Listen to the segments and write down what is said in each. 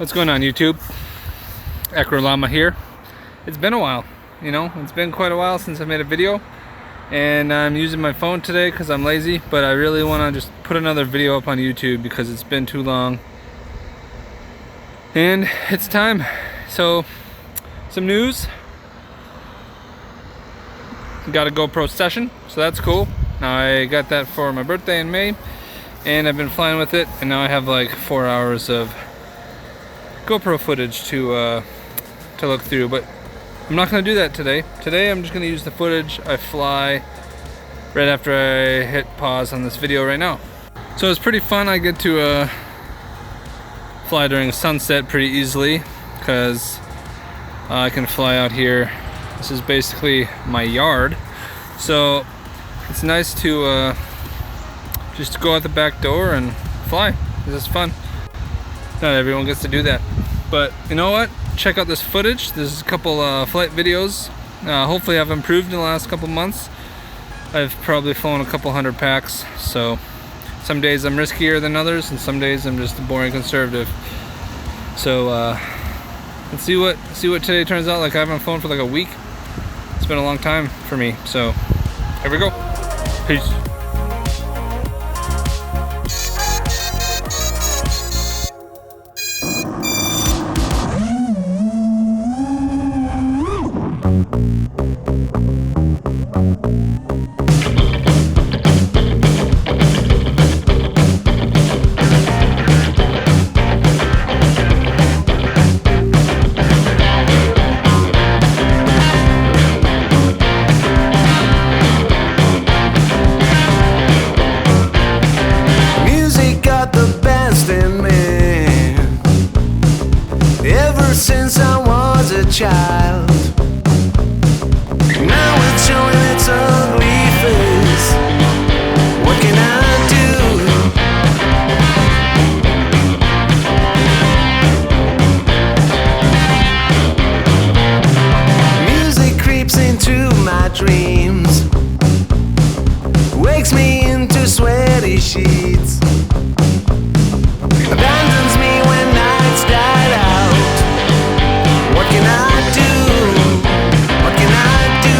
What's going on, YouTube? AcroLlama here. It's been a while, you know, it's been quite a while since I made a video, and I'm using my phone today because I'm lazy, but I really want to just put another video up on YouTube because it's been too long and it's time. So, some news. Got a GoPro session, so that's cool. Now I got that for my birthday in May, and I've been flying with it, and now I have like 4 hours of GoPro footage to look through, but I'm not going to do that today. Today I'm just going to use the footage I fly right after I hit pause on this video right now. So it's pretty fun. I get to fly during sunset pretty easily because I can fly out here. This is basically my yard, so it's nice to just go out the back door and fly. This is fun. Not everyone gets to do that, but you know what? Check out this footage. There's a couple flight videos. Hopefully I've improved in the last couple months. I've probably flown a couple hundred packs, so some days I'm riskier than others and some days I'm just a boring conservative. So let's see what today turns out like. I haven't flown for like a week. It's been a long time for me, so here we go. Peace. Since I was a child, now it's showing its ugly face. What can I do? Music creeps into my dreams, wakes me into sweaty sheets, abandons me when nights died out. What can I do? What can I do?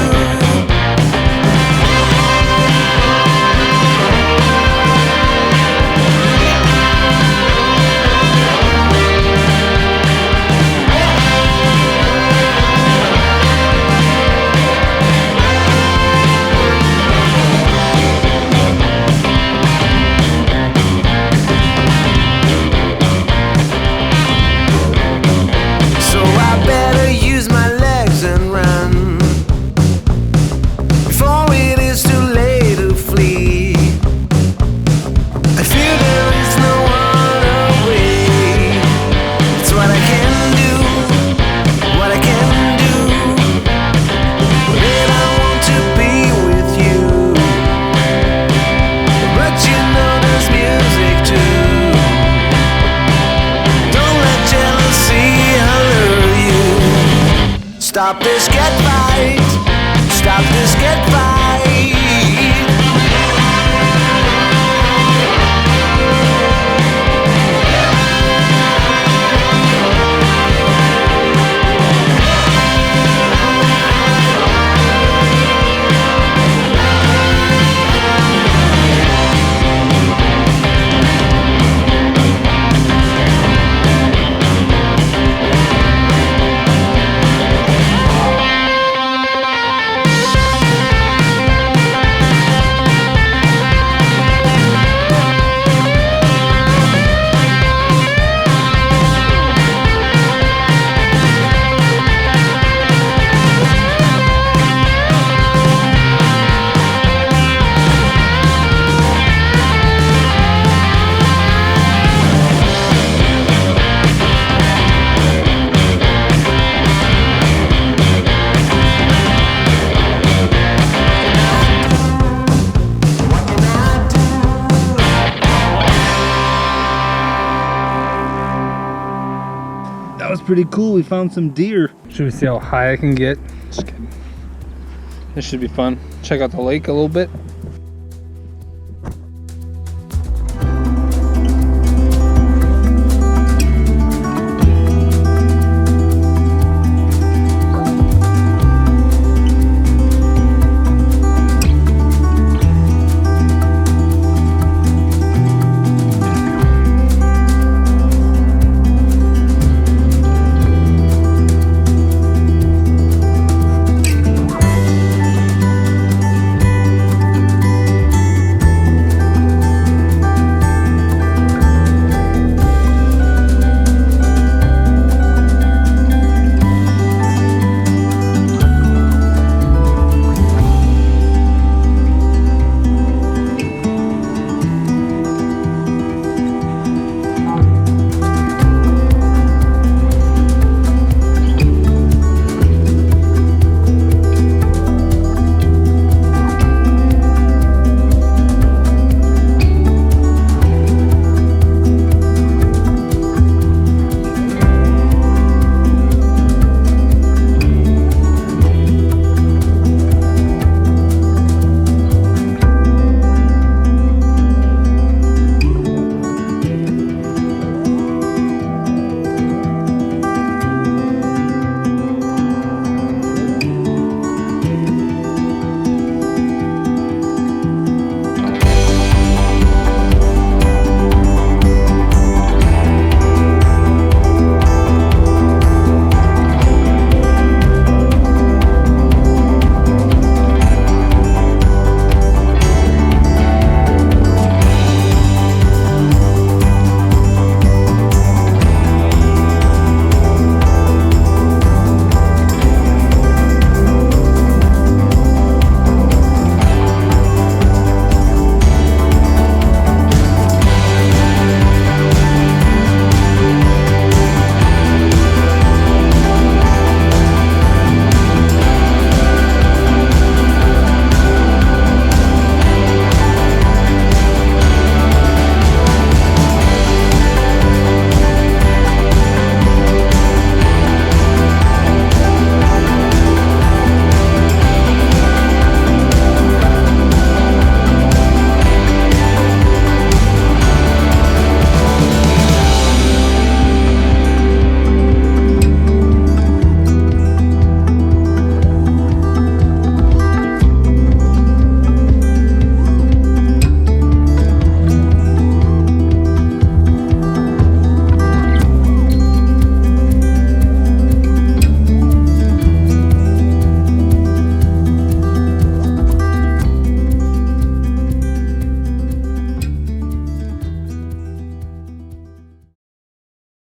So I better use my legs and run before it is too late to flee. I feel there is no other way. It's what I can do, what I can do. Then I want to be with you, but you know there's music too. Don't let jealousy allure you. Stop this, get right. Stop this, get right. That was pretty cool. We found some deer. Should we see how high I can get? Just kidding. This should be fun. Check out the lake a little bit.